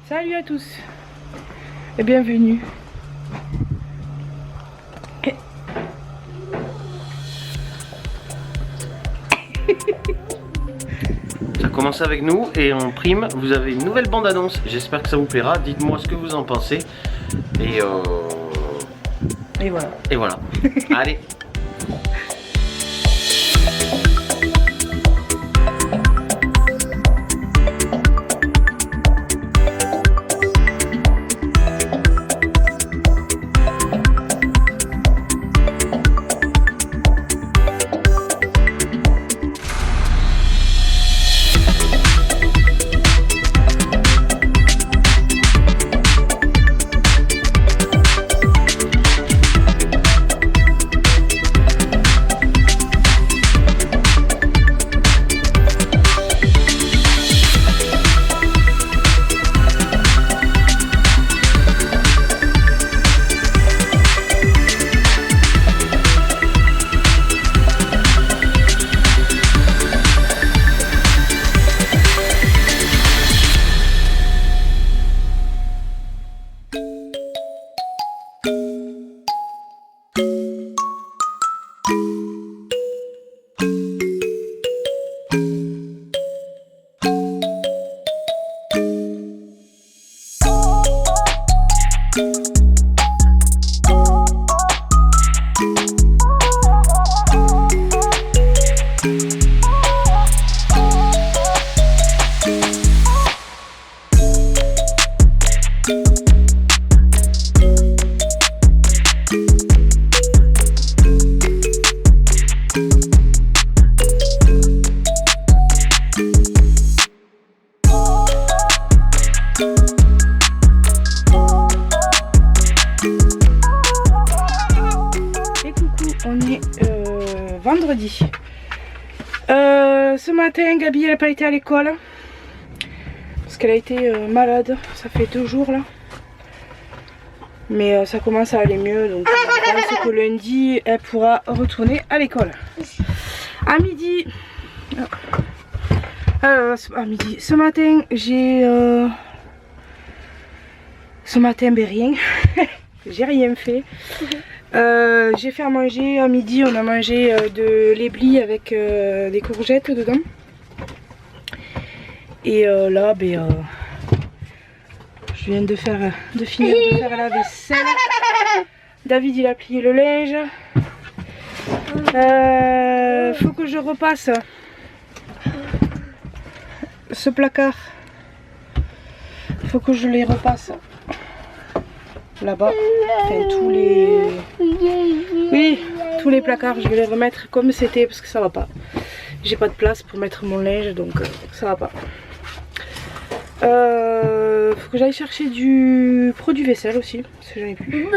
Salut à tous et bienvenue. Ça commence avec nous et en prime vous avez une nouvelle bande annonce. J'espère que ça vous plaira. Dites-moi ce que vous en pensez. Et voilà. Et voilà. Allez. Vendredi. Ce matin, Gabi elle n'a pas été à l'école parce qu'elle a été malade. Ça fait 2 jours là, mais ça commence à aller mieux, donc je pense que lundi elle pourra retourner à l'école. À midi, ce matin j'ai ben rien. J'ai rien fait. J'ai fait à manger à midi, on a mangé de l'éblis avec des courgettes dedans. Et là, je viens de finir de faire la vaisselle. David il a plié le linge. Faut que je repasse ce placard. Faut que je les repasse là-bas. Enfin, tous les placards je vais les remettre comme c'était parce que ça va pas. J'ai pas de place pour mettre mon linge, donc ça va pas. Faut que j'aille chercher du produit vaisselle aussi parce que j'en ai plus.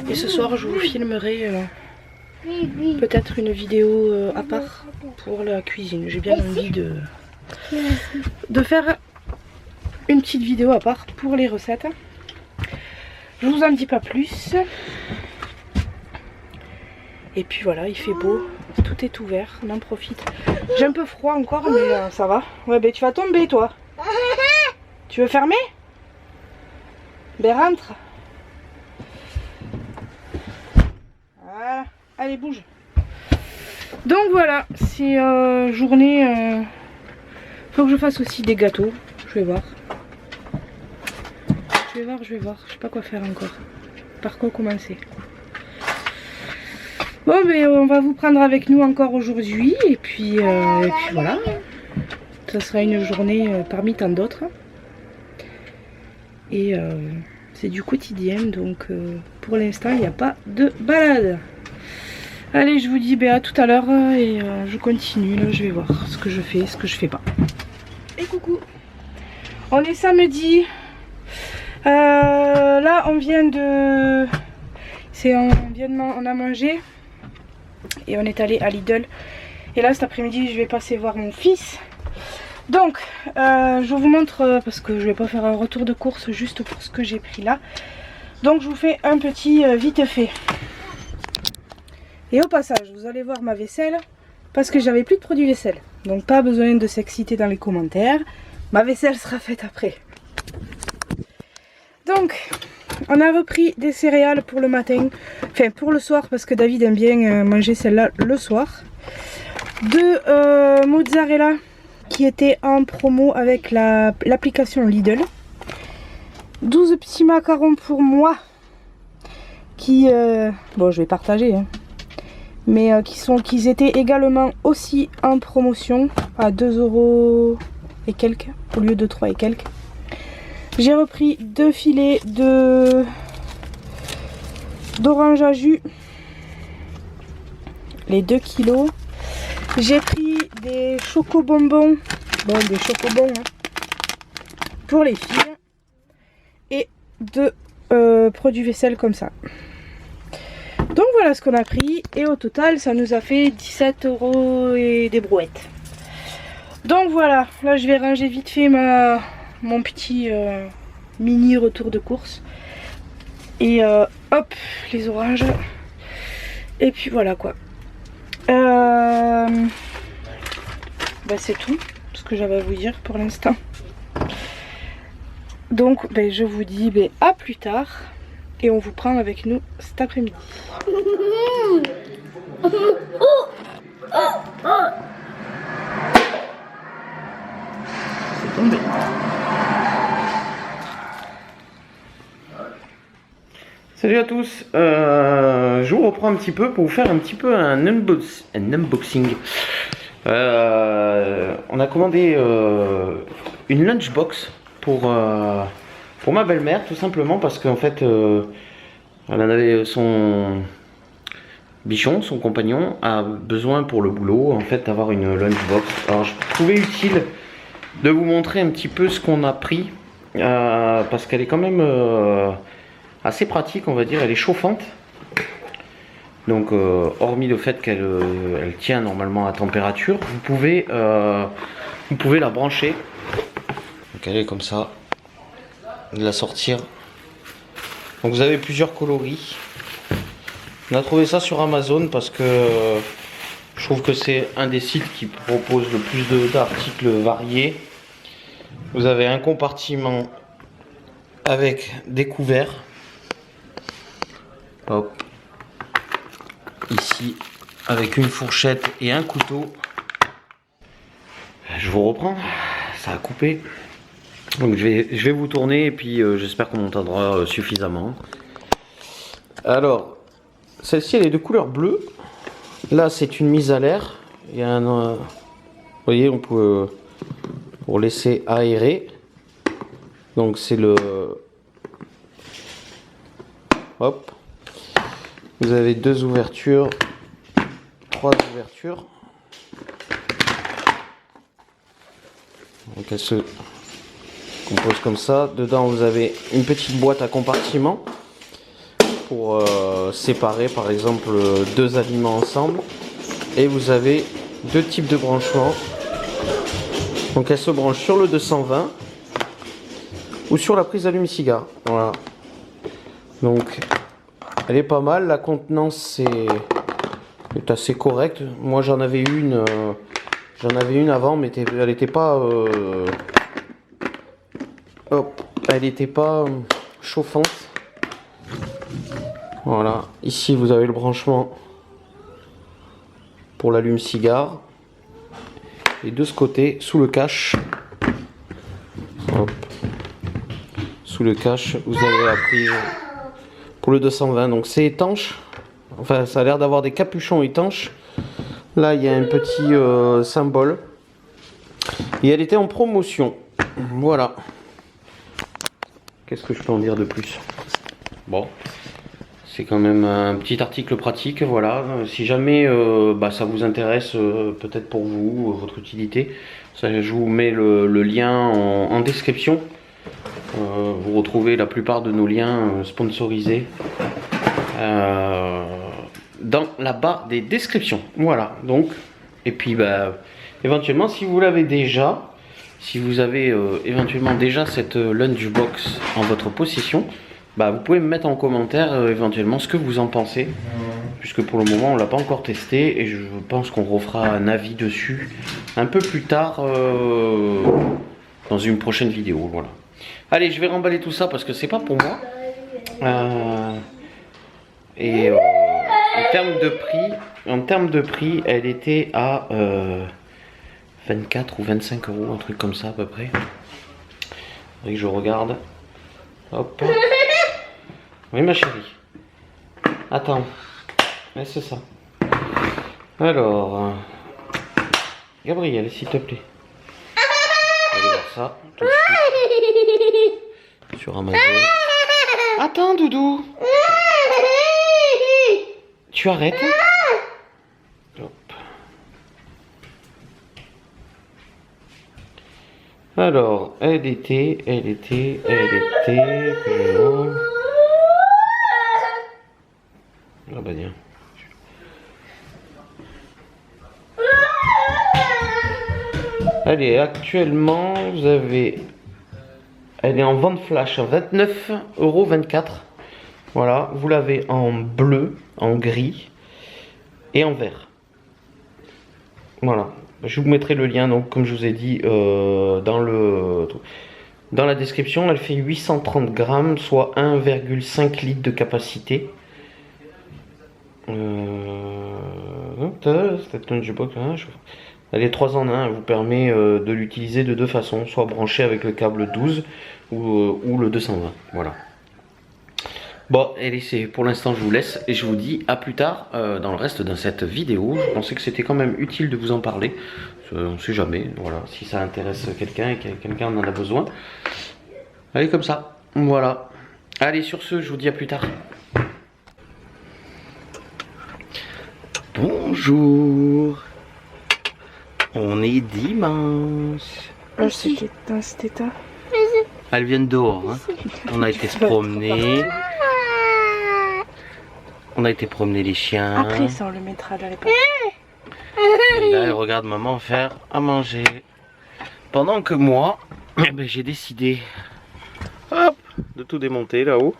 Et ce soir je vous filmerai peut-être une vidéo à part pour la cuisine. J'ai bien envie de faire une petite vidéo à part pour les recettes. Je vous en dis pas plus. Et puis voilà, il fait beau, tout est ouvert, on en profite. J'ai un peu froid encore, mais ça va. Ouais, ben tu vas tomber toi. Tu veux fermer? Ben rentre. Voilà, allez bouge. Donc voilà, c'est journée. Faut que je fasse aussi des gâteaux, je vais voir. Je vais voir, je sais pas quoi faire encore. Par quoi commencer. Bon, mais on va vous prendre avec nous encore aujourd'hui. Et puis voilà. Ça sera une journée parmi tant d'autres. Et c'est du quotidien. Donc pour l'instant, il n'y a pas de balade. Allez, je vous dis à tout à l'heure. Et je continue. Là, je vais voir ce que je fais, ce que je fais pas. Et coucou. On est samedi. Là on vient de... on a mangé et on est allé à Lidl. Et là cet après-midi je vais passer voir mon fils. Donc je vous montre parce que je vais pas faire un retour de course juste pour ce que j'ai pris là. Donc je vous fais un petit vite fait. Et au passage vous allez voir ma vaisselle parce que j'avais plus de produit vaisselle. Donc pas besoin de s'exciter dans les commentaires. Ma vaisselle sera faite après. Donc, on a repris des céréales pour le matin, enfin pour le soir parce que David aime bien manger celle-là le soir. De mozzarella qui était en promo avec l'application Lidl. 12 petits macarons pour moi qui, bon je vais partager, hein, mais qui étaient également aussi en promotion à 2 € et quelques au lieu de 3 et quelques. J'ai repris 2 filets d'orange à jus, les 2 kilos. J'ai pris des chocobonbons, bon des chocobons hein, pour les filles et 2 produits vaisselle comme ça. Donc voilà ce qu'on a pris et au total ça nous a fait 17 € et des brouettes. Donc voilà, là je vais ranger vite fait mon petit mini retour de course et hop les oranges et puis voilà quoi. Bah c'est tout ce que j'avais à vous dire pour l'instant. Donc je vous dis à plus tard et on vous prend avec nous cet après-midi. C'est tombé. Salut à tous, je vous reprends un petit peu pour vous faire un petit peu un unboxing. On a commandé une lunchbox pour ma belle-mère tout simplement parce qu'en fait elle en avait son bichon, son compagnon a besoin pour le boulot en fait d'avoir une lunchbox. Alors je trouvais utile de vous montrer un petit peu ce qu'on a pris parce qu'elle est quand même assez pratique on va dire, elle est chauffante. Donc hormis le fait qu'elle elle tient normalement à température, vous pouvez la brancher. Donc elle est comme ça, de la sortir. Donc vous avez plusieurs coloris. On a trouvé ça sur Amazon parce que je trouve que c'est un des sites qui propose le plus d'articles variés. Vous avez un compartiment avec des couverts. Hop. Ici avec une fourchette et un couteau. Je vous reprends, ça a coupé. Donc je vais vous tourner et puis j'espère qu'on m'entendra suffisamment. Alors celle-ci elle est de couleur bleue. Là c'est une mise à l'air. Il y a un vous voyez on peut pour laisser aérer. Donc c'est le hop. Vous avez 2 ouvertures, 3 ouvertures. Donc elle se compose comme ça. Dedans vous avez une petite boîte à compartiment pour séparer par exemple 2 aliments ensemble. Et vous avez 2 types de branchements. Donc elle se branche sur le 220 ou sur la prise allume-cigare. Voilà. Donc elle est pas mal, la contenance est assez correcte. Moi j'en avais une avant, mais elle n'était pas hop, elle n'était pas chauffante. Voilà, ici vous avez le branchement pour l'allume-cigare. Et de ce côté, sous le cache, hop, sous le cache, vous avez la prise pour le 220. Donc c'est étanche, enfin ça a l'air d'avoir des capuchons étanches. Là il y a un petit symbole et elle était en promotion. Voilà, qu'est-ce que je peux en dire de plus? Bon, c'est quand même un petit article pratique. Voilà, si jamais ça vous intéresse, peut-être pour vous, votre utilité, ça, je vous mets le lien en description. Vous retrouvez la plupart de nos liens sponsorisés dans la barre des descriptions. Voilà, donc, et puis éventuellement si vous l'avez déjà, si vous avez éventuellement déjà cette lunchbox en votre possession, vous pouvez me mettre en commentaire éventuellement ce que vous en pensez, puisque pour le moment on l'a pas encore testé et je pense qu'on refera un avis dessus un peu plus tard dans une prochaine vidéo. Voilà. Allez, je vais remballer tout ça parce que c'est pas pour moi. En termes de prix, elle était à 24 ou 25 euros, un truc comme ça à peu près. Faudrait que je regarde. Hop. Oui, ma chérie. Attends. Ouais, c'est ça. Alors, Gabriel, s'il te plaît. On va voir ça tout de suite sur Amazon. Attends, Doudou. Tu arrêtes. Hop. Alors, elle était. Ah bah tiens. Allez, actuellement, vous avez... Elle est en vente flash à 29,24 €. Voilà, vous l'avez en bleu, en gris et en vert. Voilà, je vous mettrai le lien, donc comme je vous ai dit, dans la description. Elle fait 830 grammes, soit 1,5 litre de capacité. Elle est 3 en 1, elle vous permet de l'utiliser de deux façons, soit branché avec le câble 12 ou le 220. Voilà. Bon, allez, c'est pour l'instant, je vous laisse et je vous dis à plus tard dans le reste de cette vidéo. Je pensais que c'était quand même utile de vous en parler. On ne sait jamais, voilà, si ça intéresse quelqu'un et que quelqu'un en a besoin. Allez, comme ça, voilà. Allez, sur ce, je vous dis à plus tard. Bonjour. On est dimanche. C'était ta. Elles viennent dehors. Hein. On a été se promener. On a été promener les chiens. Après ça, on le mettra dans les pattes. Et là, elle regarde maman faire à manger. Pendant que moi, eh ben, j'ai décidé hop, de tout démonter là-haut.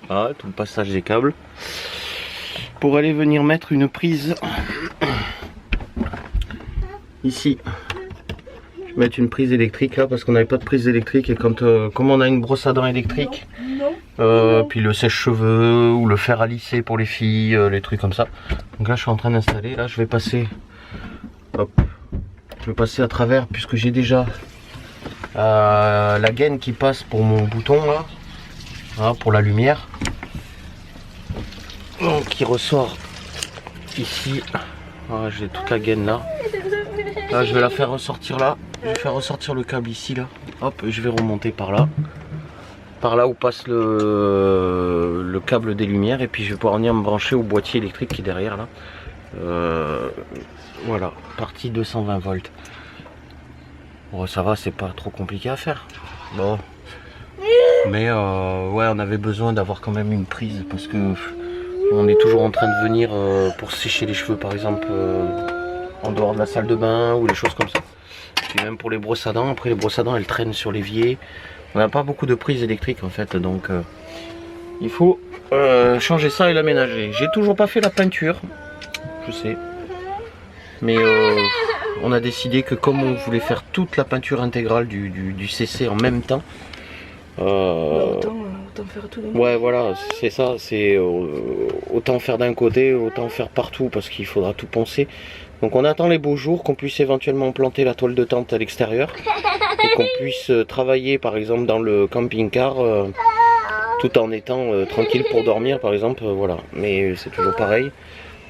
Ah, tout le passage des câbles. Pour aller venir mettre une prise ici. Je vais mettre une prise électrique là parce qu'on n'avait pas de prise électrique et quand comme on a une brosse à dents électrique, puis le sèche-cheveux ou le fer à lisser pour les filles, les trucs comme ça. Donc là je suis en train d'installer, là je vais passer, hop, je vais passer à travers puisque j'ai déjà la gaine qui passe pour mon bouton là, hein, pour la lumière. Donc qui ressort ici. Ah, j'ai toute la gaine là. Là je vais la faire ressortir là. Je vais faire ressortir le câble ici là. Hop, je vais remonter par là. Par là où passe le câble des lumières. Et puis je vais pouvoir venir me brancher au boîtier électrique qui est derrière là. Voilà, partie 220 volts. Bon ça va, c'est pas trop compliqué à faire. Bon. Mais ouais, on avait besoin d'avoir quand même une prise parce que on est toujours en train de venir pour sécher les cheveux par exemple en dehors de la salle de bain ou les choses comme ça. Puis même pour les brosses à dents, après les brosses à dents elles traînent sur l'évier. On n'a pas beaucoup de prises électriques en fait, donc il faut changer ça et l'aménager. J'ai toujours pas fait la peinture, je sais. Mais on a décidé que comme on voulait faire toute la peinture intégrale du CC en même temps, autant faire tout. Ouais voilà, c'est ça, c'est autant faire d'un côté, autant faire partout parce qu'il faudra tout poncer. Donc on attend les beaux jours, qu'on puisse éventuellement planter la toile de tente à l'extérieur et qu'on puisse travailler par exemple dans le camping-car tout en étant tranquille pour dormir par exemple, voilà. Mais c'est toujours pareil,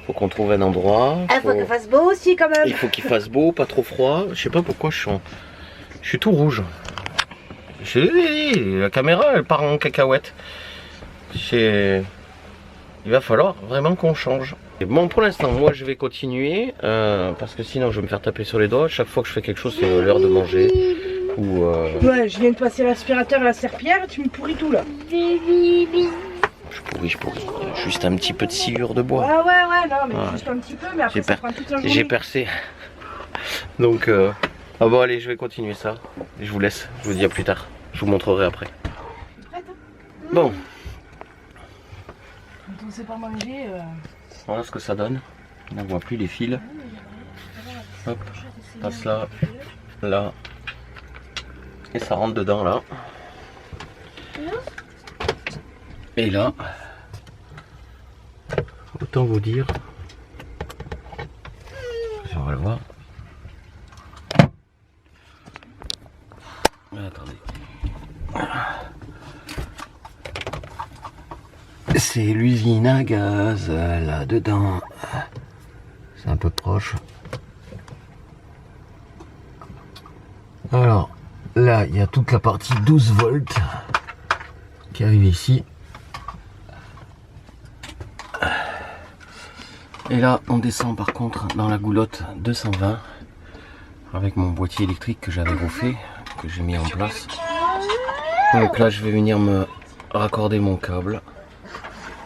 faut qu'on trouve un endroit. Il faut qu'il fasse beau aussi quand même. Il faut qu'il fasse beau, pas trop froid. Je sais pas pourquoi je suis tout rouge. La caméra elle part en cacahuète. Il va falloir vraiment qu'on change. Et bon, pour l'instant moi je vais continuer parce que sinon je vais me faire taper sur les doigts. Chaque fois que je fais quelque chose c'est l'heure de manger ou ouais, je viens de passer l'aspirateur à la serpillière, tu me pourris tout là. Je pourris. Juste un petit peu de sciure de bois. Ouais, non mais juste un petit peu, mais après ça prend toute la journée. J'ai percé. Donc ah bon allez, je vais continuer ça. Je vous laisse, je vous dis à plus tard. Je vous montrerai après. Bon. Quand on sait pas manger. Voilà ce que ça donne. On n'en voit plus les fils. Hop, passe là, là. Et ça rentre dedans là. Et là, autant vous dire, on va le voir. Attendez. C'est l'usine à gaz là-dedans. C'est un peu proche. Alors, là, il y a toute la partie 12 volts qui arrive ici. Et là, on descend par contre dans la goulotte 220 avec mon boîtier électrique que j'avais gonflé, que j'ai mis en place. Donc là, je vais venir me raccorder mon câble.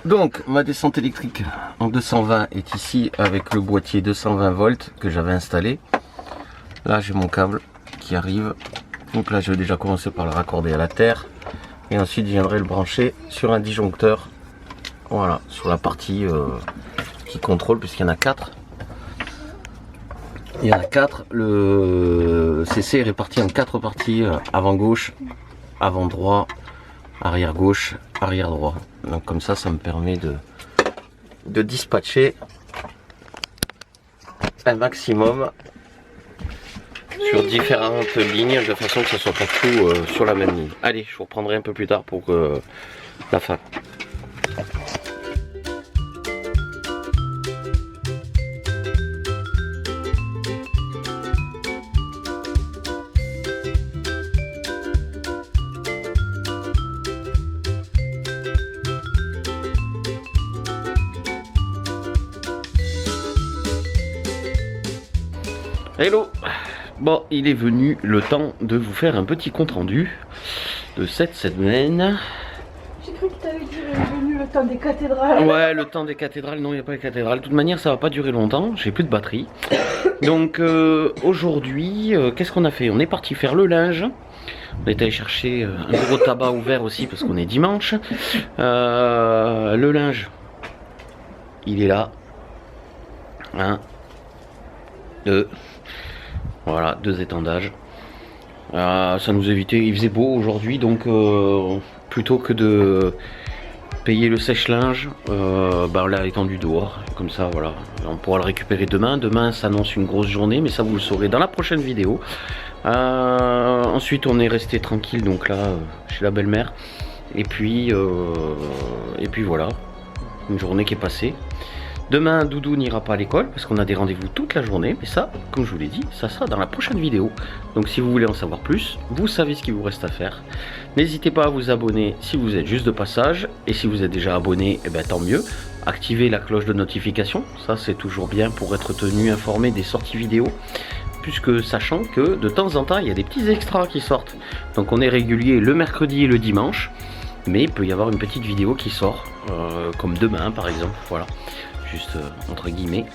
Donc, ma descente électrique en 220 est ici avec le boîtier 220 volts que j'avais installé. Là, j'ai mon câble qui arrive. Donc là, je vais déjà commencer par le raccorder à la terre. Et ensuite, je viendrai le brancher sur un disjoncteur. Voilà, sur la partie qui contrôle, puisqu'il y en a 4. Il y en a 4. Le CC est réparti en 4 parties. Avant gauche, avant droit, arrière gauche, arrière droit. Donc comme ça me permet de dispatcher un maximum sur différentes lignes de façon que ce soit pas tout sur la même ligne. Allez, je vous reprendrai un peu plus tard pour la fin. Hello. Bon, il est venu le temps de vous faire un petit compte rendu de cette semaine. J'ai cru que tu avais dit venu le temps des cathédrales. Ouais, le temps des cathédrales, non, il n'y a pas les cathédrales. De toute manière, ça va pas durer longtemps, j'ai plus de batterie. Donc aujourd'hui, qu'est-ce qu'on a fait? On est parti faire le linge. On est allé chercher un gros tabac ouvert aussi parce qu'on est dimanche. Le linge, il est là. 1, 2. Voilà, 2 étendages. Ça nous évitait, il faisait beau aujourd'hui, donc plutôt que de payer le sèche-linge, on l'a étendu dehors. Comme ça, voilà, on pourra le récupérer demain. Demain, s'annonce une grosse journée, mais ça vous le saurez dans la prochaine vidéo. Ensuite, on est resté tranquille, donc là, chez la belle-mère. Et puis voilà, une journée qui est passée. Demain, Doudou n'ira pas à l'école parce qu'on a des rendez-vous toute la journée. Mais ça, comme je vous l'ai dit, ça sera dans la prochaine vidéo. Donc si vous voulez en savoir plus, vous savez ce qu'il vous reste à faire. N'hésitez pas à vous abonner si vous êtes juste de passage. Et si vous êtes déjà abonné, eh ben, tant mieux. Activez la cloche de notification. Ça, c'est toujours bien pour être tenu informé des sorties vidéo. Puisque sachant que de temps en temps, il y a des petits extras qui sortent. Donc on est régulier le mercredi et le dimanche. Mais il peut y avoir une petite vidéo qui sort. Comme demain par exemple. Voilà. Juste entre guillemets.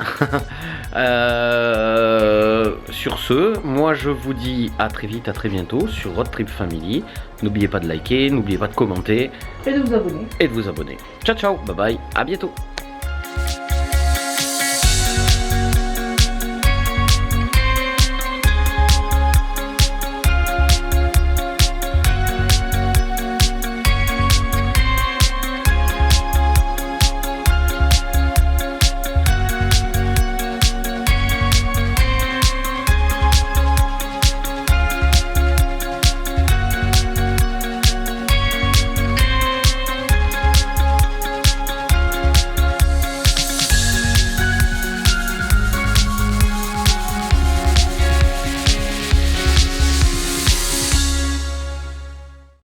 Sur ce, moi je vous dis à très vite, à très bientôt sur Road Trip Family. N'oubliez pas de liker, n'oubliez pas de commenter. Et de vous abonner. Et de vous abonner. Ciao ciao, bye bye, à bientôt.